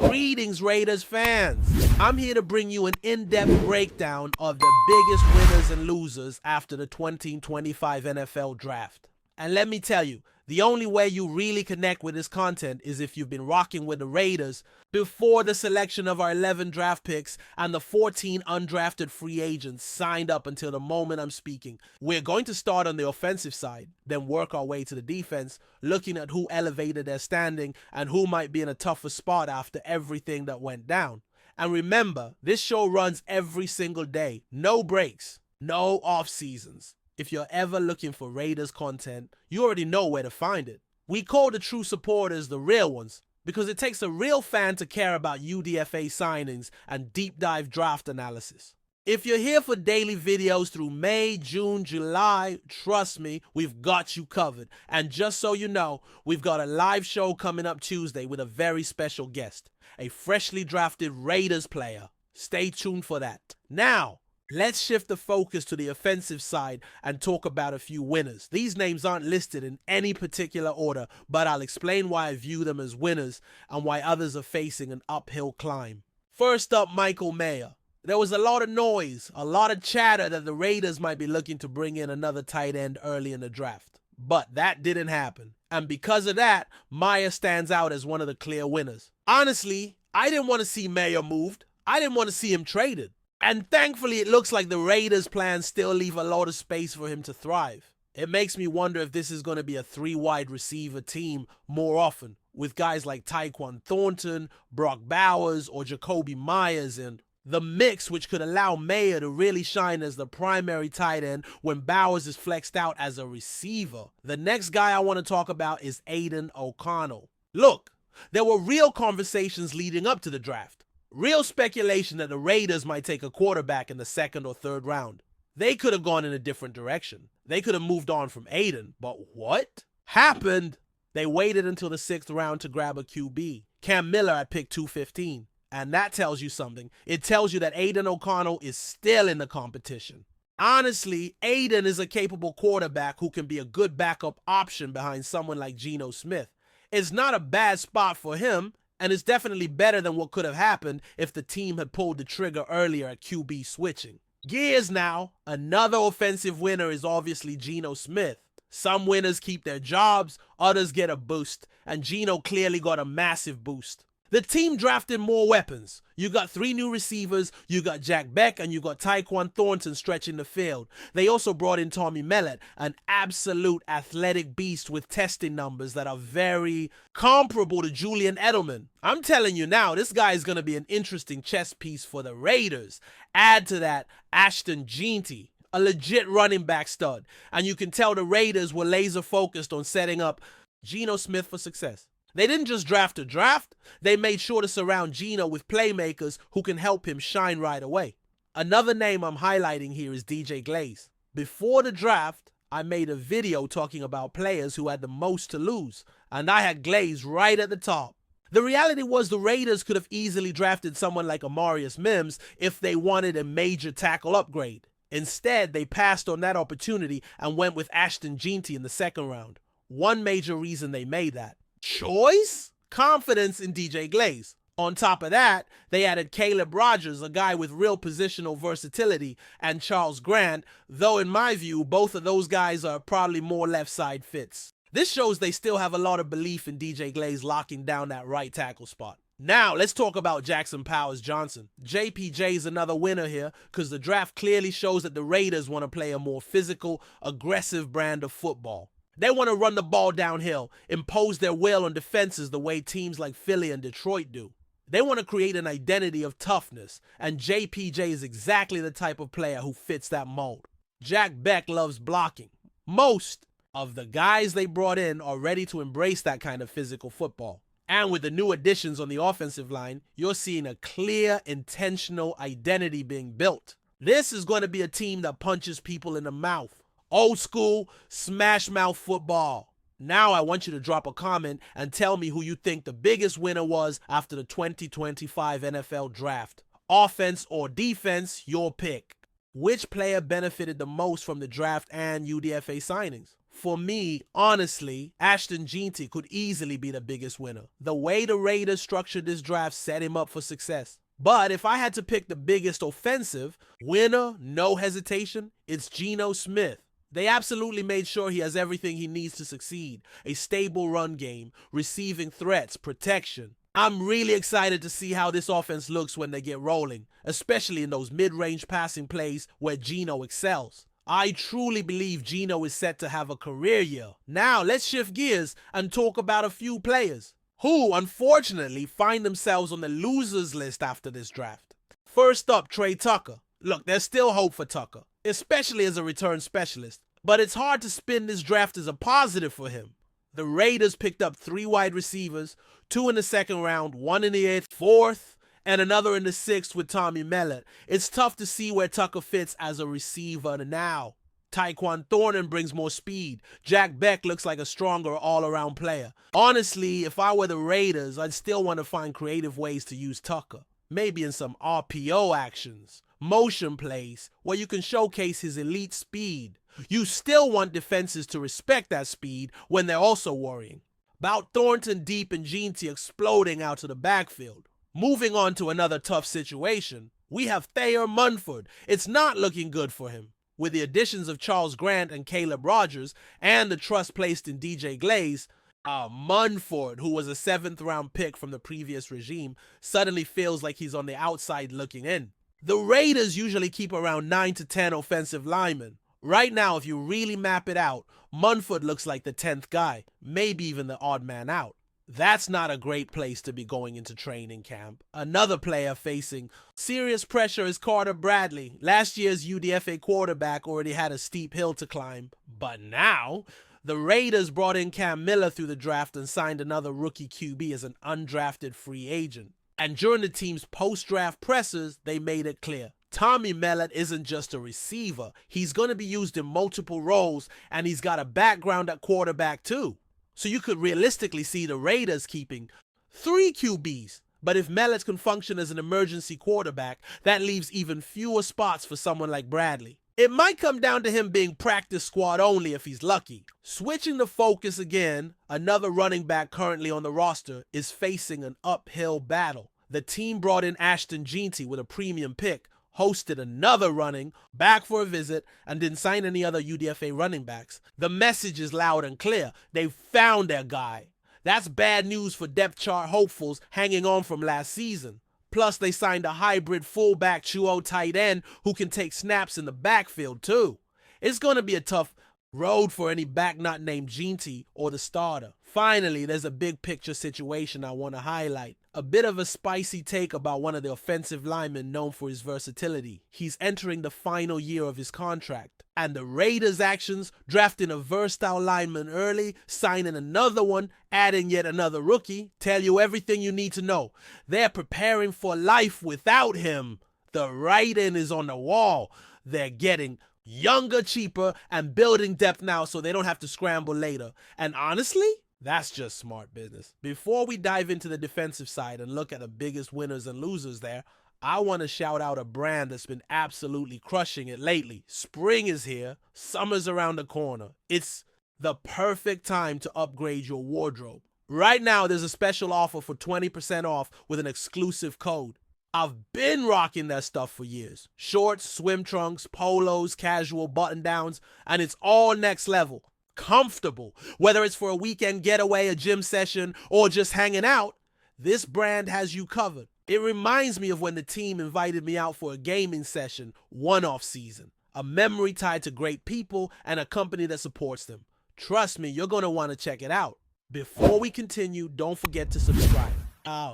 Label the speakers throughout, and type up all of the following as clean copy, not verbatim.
Speaker 1: Greetings, Raiders fans. I'm here to bring you an in-depth breakdown of the biggest winners and losers after the 2025 NFL Draft. And let me tell you, the only way you really connect with this content is if you've been rocking with the Raiders before the selection of our 11 draft picks and the 14 undrafted free agents signed up until the moment I'm speaking. We're going to start on the offensive side, then work our way to the defense, looking at who elevated their standing and who might be in a tougher spot after everything that went down. And remember, this show runs every single day, no breaks, no off seasons. If you're ever looking for Raiders content, you already know where to find it. We call the true supporters the real ones because it takes a real fan to care about UDFA signings and deep dive draft analysis. If you're here for daily videos through May, June, July, trust me, we've got you covered. And just so you know, we've got a live show coming up Tuesday with a very special guest, a freshly drafted Raiders player. Stay tuned for that. Now, let's shift the focus to the offensive side and talk about a few winners. These names aren't listed in any particular order, but I'll explain why I view them as winners and why others are facing an uphill climb. First up, Michael Mayer. There was a lot of noise, a lot of chatter that the Raiders might be looking to bring in another tight end early in the draft. But that didn't happen. And because of that, Mayer stands out as one of the clear winners. Honestly, I didn't want to see Mayer moved. I didn't want to see him traded. And thankfully, it looks like the Raiders' plans still leave a lot of space for him to thrive. It makes me wonder if this is going to be a 3-wide receiver team more often, with guys like Tyquan Thornton, Brock Bowers, or Jakobi Meyers in the mix, which could allow Mayer to really shine as the primary tight end when Bowers is flexed out as a receiver. The next guy I want to talk about is Aidan O'Connell. Look, there were real conversations leading up to the draft. Real speculation that the Raiders might take a quarterback in the second or third round. They could have gone in a different direction. They could have moved on from Aidan. But what happened? They waited until the 6th round to grab a QB, Cam Miller at pick 215. And that tells you something. It tells you that Aidan O'Connell is still in the competition. Honestly, Aidan is a capable quarterback who can be a good backup option behind someone like Geno Smith. It's not a bad spot for him, and it's definitely better than what could have happened if the team had pulled the trigger earlier at QB switching. Gears now, another offensive winner is obviously Geno Smith. Some winners keep their jobs, others get a boost, and Geno clearly got a massive boost. The team drafted more weapons. You got 3 new receivers, you got Jack Beck, and you got Tyquan Thornton stretching the field. They also brought in Tommy Mellott, an absolute athletic beast with testing numbers that are very comparable to Julian Edelman. I'm telling you now, this guy is going to be an interesting chess piece for the Raiders. Add to that Ashton Jeanty, a legit running back stud, and you can tell the Raiders were laser focused on setting up Geno Smith for success. They didn't just draft a draft, they made sure to surround Geno with playmakers who can help him shine right away. Another name I'm highlighting here is DJ Glaze. Before the draft, I made a video talking about players who had the most to lose, and I had Glaze right at the top. The reality was the Raiders could have easily drafted someone like Amarius Mims if they wanted a major tackle upgrade. Instead, they passed on that opportunity and went with Ashton Jeanty in the 2nd round. One major reason they made that: choice? Confidence in DJ Glaze. On top of that, they added Caleb Rogers, a guy with real positional versatility, and Charles Grant, though in my view, both of those guys are probably more left side fits. This shows they still have a lot of belief in DJ Glaze locking down that right tackle spot. Now, let's talk about Jackson Powers Johnson. JPJ is another winner here because the draft clearly shows that the Raiders want to play a more physical, aggressive brand of football. They want to run the ball downhill, impose their will on defenses the way teams like Philly and Detroit do. They want to create an identity of toughness, and JPJ is exactly the type of player who fits that mold. Jack Beck loves blocking. Most of the guys they brought in are ready to embrace that kind of physical football. And with the new additions on the offensive line, you're seeing a clear, intentional identity being built. This is going to be a team that punches people in the mouth. Old school, smash mouth football. Now I want you to drop a comment and tell me who you think the biggest winner was after the 2025 NFL Draft. Offense or defense, your pick. Which player benefited the most from the draft and UDFA signings? For me, honestly, Ashton Jeanty could easily be the biggest winner. The way the Raiders structured this draft set him up for success. But if I had to pick the biggest offensive winner, no hesitation, it's Geno Smith. They absolutely made sure he has everything he needs to succeed. A stable run game, receiving threats, protection. I'm really excited to see how this offense looks when they get rolling, especially in those mid-range passing plays where Geno excels. I truly believe Geno is set to have a career year. Now, let's shift gears and talk about a few players who, unfortunately, find themselves on the losers list after this draft. First up, Trey Tucker. Look, there's still hope for Tucker, especially as a return specialist, but it's hard to spin this draft as a positive for him. The Raiders picked up 3 wide receivers, 2 in the second round, 1 in the 8th, 4th, and another in the 6th with Tommy Mellott. It's tough to see where Tucker fits as a receiver now. Tyquan Thornton brings more speed. Jack Beck looks like a stronger all-around player. Honestly, if I were the Raiders, I'd still want to find creative ways to use Tucker. Maybe in some RPO actions, motion plays, where you can showcase his elite speed. You still want defenses to respect that speed when they're also worrying. About Thornton, Deep, and Jeanty exploding out to the backfield. Moving on to another tough situation, we have Thayer Munford. It's not looking good for him. With the additions of Charles Grant and Caleb Rogers and the trust placed in DJ Glaze, Munford, who was a 7th-round pick from the previous regime, suddenly feels like he's on the outside looking in. The Raiders usually keep around 9 to 10 offensive linemen. Right now, if you really map it out, Munford looks like the 10th guy, maybe even the odd man out. That's not a great place to be going into training camp. Another player facing serious pressure is Carter Bradley. Last year's UDFA quarterback already had a steep hill to climb. But now, the Raiders brought in Cam Miller through the draft and signed another rookie QB as an undrafted free agent. And during the team's post-draft pressers, they made it clear. Tommy Mellott isn't just a receiver. He's going to be used in multiple roles, and he's got a background at quarterback too. So you could realistically see the Raiders keeping 3 QBs. But if Mellott can function as an emergency quarterback, that leaves even fewer spots for someone like Bradley. It might come down to him being practice squad only if he's lucky. Switching the focus again, another running back currently on the roster is facing an uphill battle. The team brought in Ashton Jeanty with a premium pick, hosted another running, back for a visit, and didn't sign any other UDFA running backs. The message is loud and clear. They've found their guy. That's bad news for depth chart hopefuls hanging on from last season. Plus, they signed a hybrid fullback Chuo tight end who can take snaps in the backfield too. It's going to be a tough road for any back not named Jeanty or the starter. Finally, there's a big picture situation I want to highlight. A bit of a spicy take about one of the offensive linemen known for his versatility. He's entering the final year of his contract. And the Raiders' actions, drafting a versatile lineman early, signing another one, adding yet another rookie, tell you everything you need to know. They're preparing for life without him. The writing is on the wall. They're getting younger, cheaper, and building depth now so they don't have to scramble later. And honestly, that's just smart business. Before we dive into the defensive side and look at the biggest winners and losers there, I want to shout out a brand that's been absolutely crushing it lately. Spring is here. Summer's around the corner. It's the perfect time to upgrade your wardrobe. Right now, there's a special offer for 20% off with an exclusive code. I've been rocking that stuff for years. Shorts, swim trunks, polos, casual button-downs, and it's all next level. Comfortable. Whether it's for a weekend getaway, a gym session, or just hanging out, this brand has you covered. It reminds me of when the team invited me out for a gaming session one off season. A memory tied to great people and a company that supports them. Trust me, you're going to want to check it out. Before we continue, don't forget to subscribe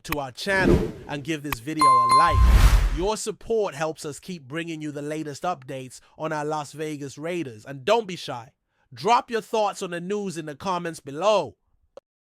Speaker 1: to our channel and give this video a like. Your support helps us keep bringing you the latest updates on our Las Vegas Raiders. And don't be shy. Drop your thoughts on the news in the comments below.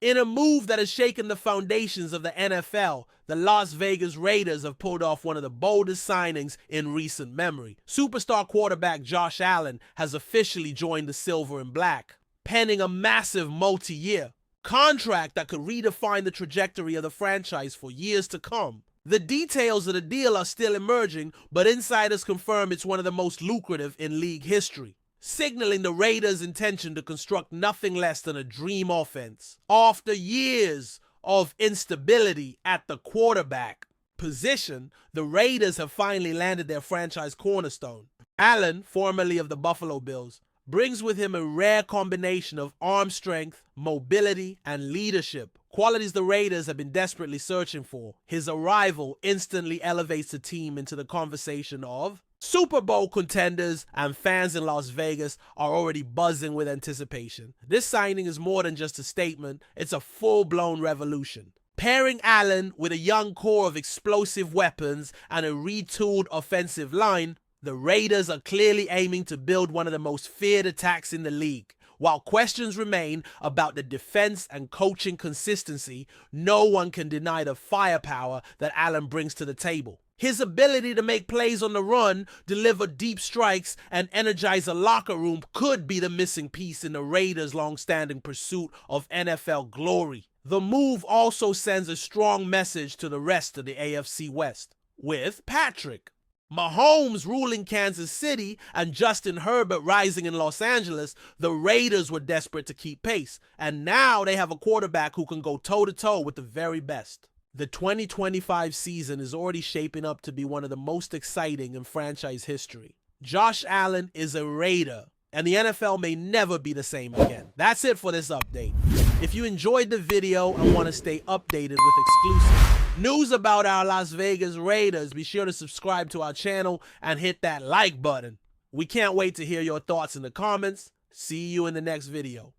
Speaker 1: In a move that has shaken the foundations of the NFL, the Las Vegas Raiders have pulled off one of the boldest signings in recent memory. Superstar quarterback Josh Allen has officially joined the Silver and Black, penning a massive multi-year contract that could redefine the trajectory of the franchise for years to come. The details of the deal are still emerging, but insiders confirm it's one of the most lucrative in league history. signaling the Raiders' intention to construct nothing less than a dream offense. After years of instability at the quarterback position, the Raiders have finally landed their franchise cornerstone. Allen, formerly of the Buffalo Bills, brings with him a rare combination of arm strength, mobility, and leadership, qualities the Raiders have been desperately searching for. His arrival instantly elevates the team into the conversation of Super Bowl contenders, and fans in Las Vegas are already buzzing with anticipation. This signing is more than just a statement, it's a full-blown revolution. Pairing Allen with a young core of explosive weapons and a retooled offensive line, the Raiders are clearly aiming to build one of the most feared attacks in the league. While questions remain about the defense and coaching consistency, no one can deny the firepower that Allen brings to the table. His ability to make plays on the run, deliver deep strikes, and energize a locker room could be the missing piece in the Raiders' long-standing pursuit of NFL glory. The move also sends a strong message to the rest of the AFC West. With Patrick Mahomes ruling Kansas City and Justin Herbert rising in Los Angeles, the Raiders were desperate to keep pace, and now they have a quarterback who can go toe-to-toe with the very best. The 2025 season is already shaping up to be one of the most exciting in franchise history. Josh Allen is a Raider, and the NFL may never be the same again. That's it for this update. If you enjoyed the video and want to stay updated with exclusive news about our Las Vegas Raiders, be sure to subscribe to our channel and hit that like button. We can't wait to hear your thoughts in the comments. See you in the next video.